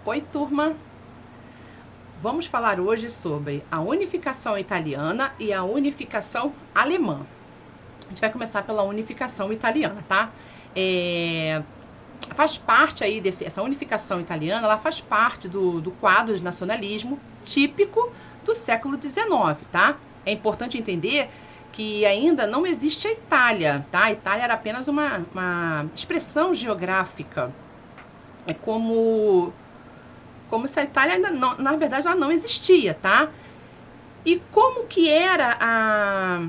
Oi, turma! Vamos falar hoje sobre a unificação italiana e a unificação alemã. A gente vai começar pela unificação italiana, tá? Faz parte aí essa unificação italiana, ela faz parte do quadro de nacionalismo típico do século XIX, tá? É importante entender que ainda não existe a Itália, tá? A Itália era apenas uma expressão geográfica. É como se a Itália ainda não, na verdade, ela não existia, tá? E como que era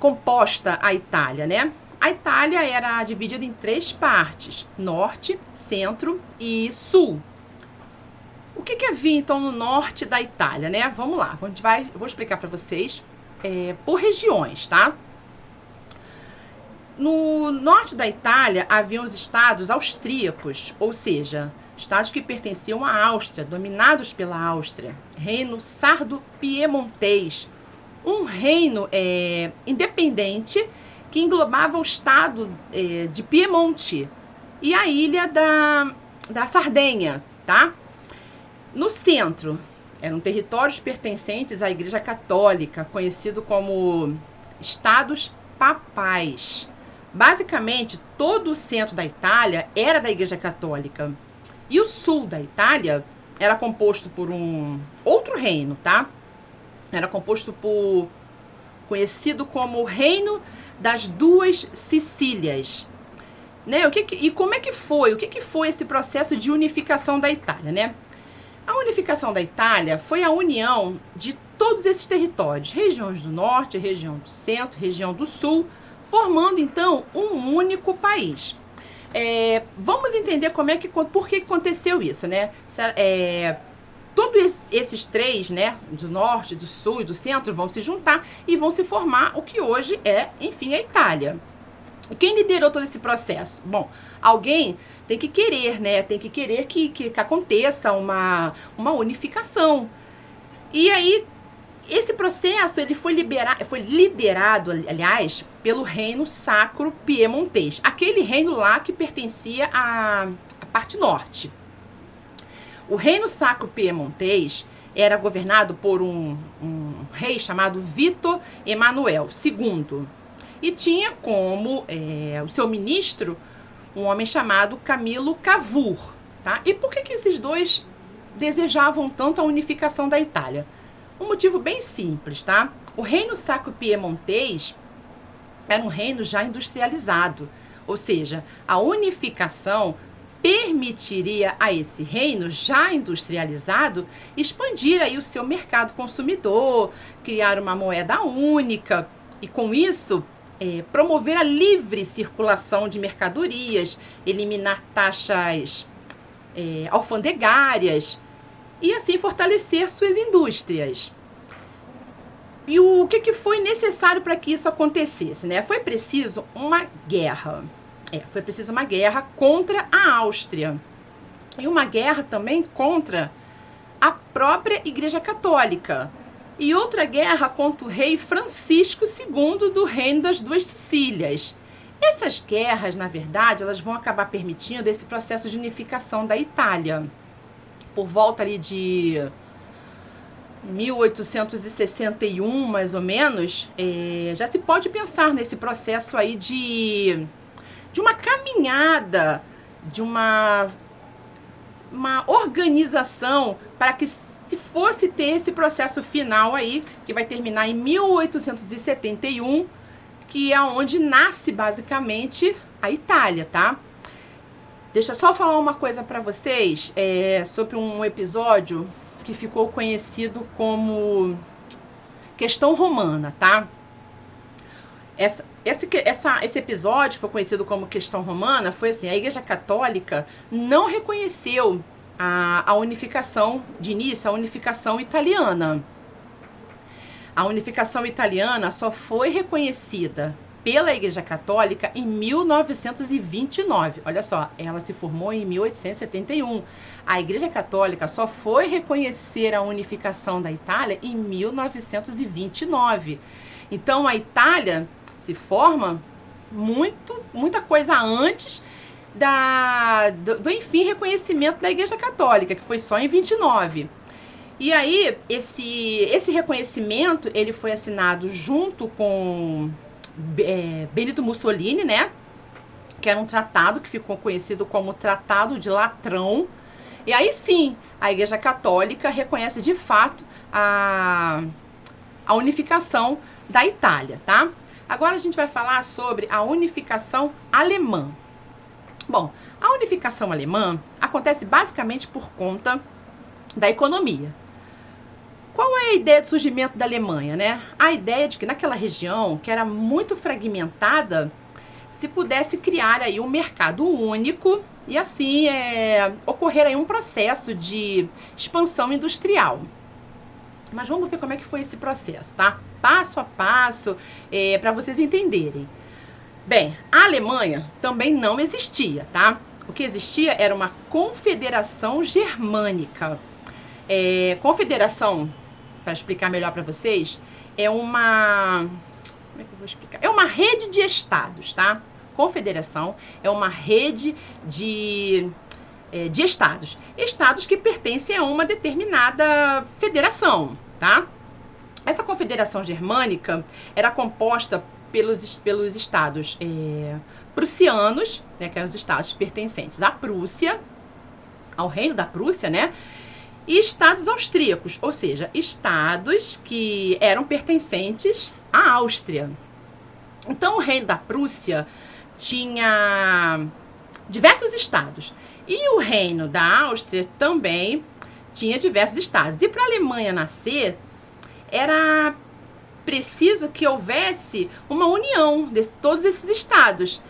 composta a Itália, né? A Itália era dividida em 3 partes: norte, centro e sul. O que havia então no norte da Itália, né? Vamos lá, eu vou explicar para vocês por regiões, tá? No norte da Itália haviam os estados austríacos, ou seja, estados que pertenciam à Áustria, dominados pela Áustria. Reino sardo-piemontês, um reino independente que englobava o estado de Piemonte e a ilha da Sardenha, tá? No centro, eram territórios pertencentes à Igreja Católica, conhecido como estados papais. Basicamente, todo o centro da Itália era da Igreja Católica. E o sul da Itália era composto por um outro reino, tá? Era composto por conhecido como o Reino das Duas Sicílias. Né? E como é que foi? O que foi esse processo de unificação da Itália, né? A unificação da Itália foi a união de todos esses territórios, regiões do norte, região do centro, região do sul, formando então um único país. Vamos entender por que aconteceu isso, né? Todos esses 3, né, do norte, do sul e do centro, vão se juntar e vão se formar o que hoje é, enfim, a Itália. E quem liderou todo esse processo? Bom, alguém tem que querer, né? Tem que querer que aconteça uma unificação. E aí, esse processo ele foi liderado, aliás, pelo reino sacro piemontês. Aquele reino lá que pertencia à parte norte. O reino sacro piemontês era governado por um rei chamado Vítor Emanuel II. E tinha como o seu ministro um homem chamado Camilo Cavour. Tá? E por que esses dois desejavam tanto a unificação da Itália? Um motivo bem simples, tá? O reino sacro piemontês era um reino já industrializado, ou seja, a unificação permitiria a esse reino já industrializado expandir aí o seu mercado consumidor, criar uma moeda única e com isso promover a livre circulação de mercadorias, eliminar taxas alfandegárias e assim fortalecer suas indústrias. E o que foi necessário para que isso acontecesse, né? Foi preciso uma guerra. Foi preciso uma guerra contra a Áustria. E uma guerra também contra a própria Igreja Católica. E outra guerra contra o rei Francisco II do Reino das Duas Sicílias. Essas guerras, na verdade, elas vão acabar permitindo esse processo de unificação da Itália. Por volta ali de 1861, mais ou menos, já se pode pensar nesse processo aí de uma caminhada, de uma organização para que se fosse ter esse processo final aí, que vai terminar em 1871, que é onde nasce basicamente a Itália, tá? Deixa eu só falar uma coisa para vocês sobre um episódio que ficou conhecido como Questão Romana, tá? Esse episódio que foi conhecido como Questão Romana foi assim: a Igreja Católica não reconheceu a unificação de início, a unificação italiana. A unificação italiana só foi reconhecida pela Igreja Católica em 1929. Olha só, ela se formou em 1871. A Igreja Católica só foi reconhecer a unificação da Itália em 1929. Então a Itália se forma muita coisa antes enfim, reconhecimento da Igreja Católica, que foi só em 29. E aí, esse reconhecimento, ele foi assinado junto com Benito Mussolini, né? Que era um tratado que ficou conhecido como Tratado de Latrão. E aí sim, a Igreja Católica reconhece de fato a unificação da Itália, tá? Agora a gente vai falar sobre a unificação alemã. Bom, a unificação alemã acontece basicamente por conta da economia. Qual é a ideia do surgimento da Alemanha, né? A ideia de que naquela região, que era muito fragmentada, se pudesse criar aí um mercado único e assim ocorrer aí um processo de expansão industrial. Mas vamos ver como é que foi esse processo, tá? Passo a passo, para vocês entenderem. Bem, a Alemanha também não existia, tá? O que existia era uma confederação germânica. Confederação, para explicar melhor para vocês, é uma... Como é que eu vou explicar? É uma rede de estados, tá? Confederação é uma rede de estados. Estados que pertencem a uma determinada federação, tá? Essa confederação germânica era composta pelos estados prussianos, né, que eram os estados pertencentes à Prússia, ao reino da Prússia, né? E estados austríacos, ou seja, estados que eram pertencentes à Áustria. Então, o reino da Prússia tinha diversos estados. E o reino da Áustria também tinha diversos estados. E para a Alemanha nascer, era preciso que houvesse uma união de todos esses estados.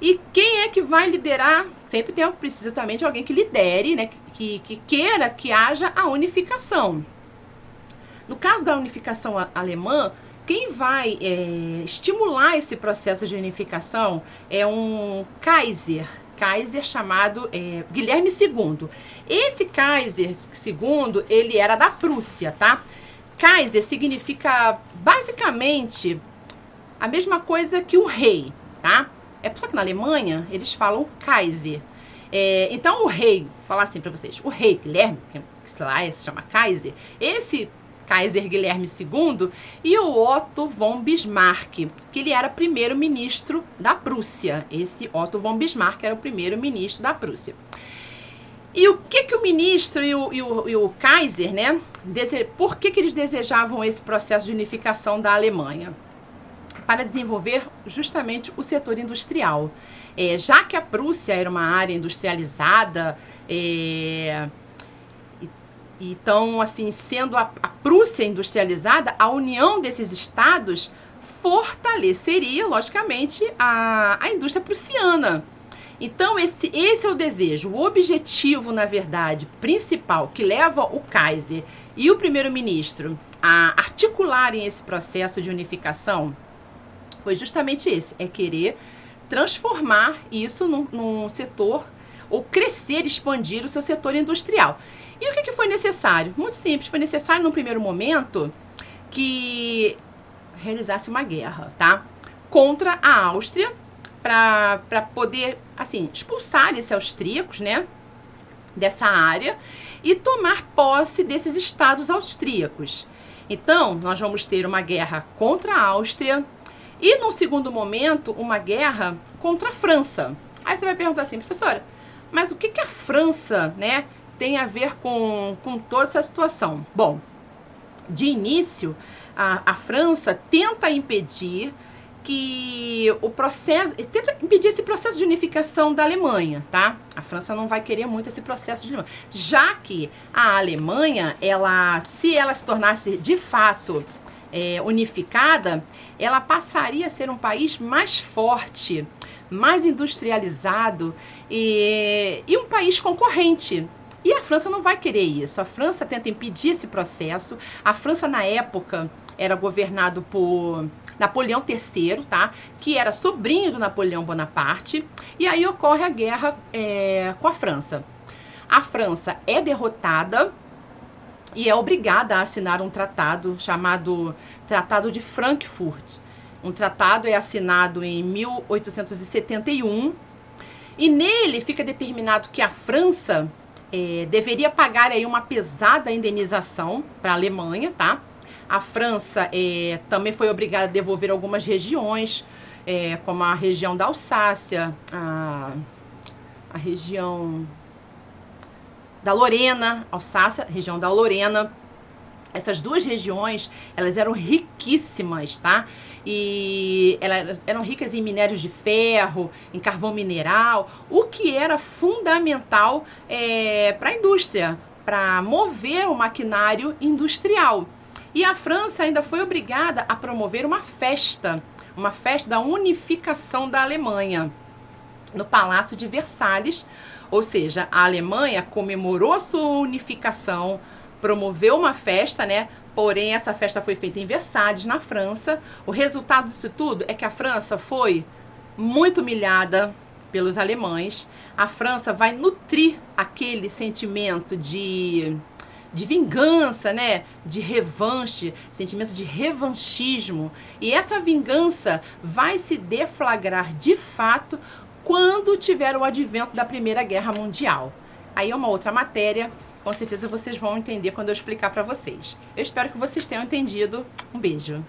E quem é que vai liderar? Sempre precisa também de alguém que lidere, né? Que queira que haja a unificação. No caso da unificação alemã, quem vai estimular esse processo de unificação é um Kaiser chamado Guilherme II. Esse Kaiser II, ele era da Prússia, tá? Kaiser significa basicamente a mesma coisa que o rei, tá? Só que na Alemanha eles falam Kaiser. Então o rei, vou falar assim para vocês, o rei Guilherme, que lá se chama Kaiser, esse Kaiser Guilherme II e o Otto von Bismarck, que ele era primeiro-ministro da Prússia. Esse Otto von Bismarck era o primeiro-ministro da Prússia. E o que o ministro e o Kaiser, né, por que eles desejavam esse processo de unificação da Alemanha? Para desenvolver justamente o setor industrial. Já que a Prússia era uma área industrializada, então, assim, sendo a Prússia industrializada, a união desses estados fortaleceria, logicamente, a indústria prussiana. Então, esse é o desejo, o objetivo, na verdade, principal, que leva o Kaiser e o primeiro-ministro a articularem esse processo de unificação, foi justamente esse, querer transformar isso num setor, ou crescer, expandir o seu setor industrial. E o que foi necessário? Muito simples, foi necessário, num primeiro momento, que realizasse uma guerra, tá? Contra a Áustria, para poder, assim, expulsar esses austríacos, né, dessa área e tomar posse desses estados austríacos. Então, nós vamos ter uma guerra contra a Áustria e, num segundo momento, uma guerra contra a França. Aí você vai perguntar assim, professora, mas o que a França, né, tem a ver com toda essa situação? Bom, de início, a França tenta impedir esse processo de unificação da Alemanha, tá? A França não vai querer muito esse processo de unificação, já que a Alemanha, se ela se tornasse de fato unificada, ela passaria a ser um país mais forte, mais industrializado e um país concorrente. E a França não vai querer isso. A França tenta impedir esse processo. A França, na época, era governado por Napoleão III, tá? Que era sobrinho do Napoleão Bonaparte. E aí ocorre a guerra com a França. A França é derrotada e é obrigada a assinar um tratado chamado Tratado de Frankfurt. Um tratado é assinado em 1871 E nele fica determinado que a França deveria pagar aí uma pesada indenização para a Alemanha, tá? A França também foi obrigada a devolver algumas regiões, como a região da Alsácia, a região da Lorena, Alsácia, região da Lorena. Essas duas regiões, elas eram riquíssimas, tá? E elas eram ricas em minérios de ferro, em carvão mineral, o que era fundamental para a indústria, para mover o maquinário industrial. E a França ainda foi obrigada a promover uma festa da unificação da Alemanha, no Palácio de Versalhes. Ou seja, a Alemanha comemorou sua unificação, promoveu uma festa, né? Porém, essa festa foi feita em Versalhes, na França. O resultado disso tudo é que a França foi muito humilhada pelos alemães. A França vai nutrir aquele sentimento de vingança, né? De revanche, sentimento de revanchismo. E essa vingança vai se deflagrar de fato quando tiver o advento da Primeira Guerra Mundial. Aí é uma outra matéria. Com certeza vocês vão entender quando eu explicar para vocês. Eu espero que vocês tenham entendido. Um beijo.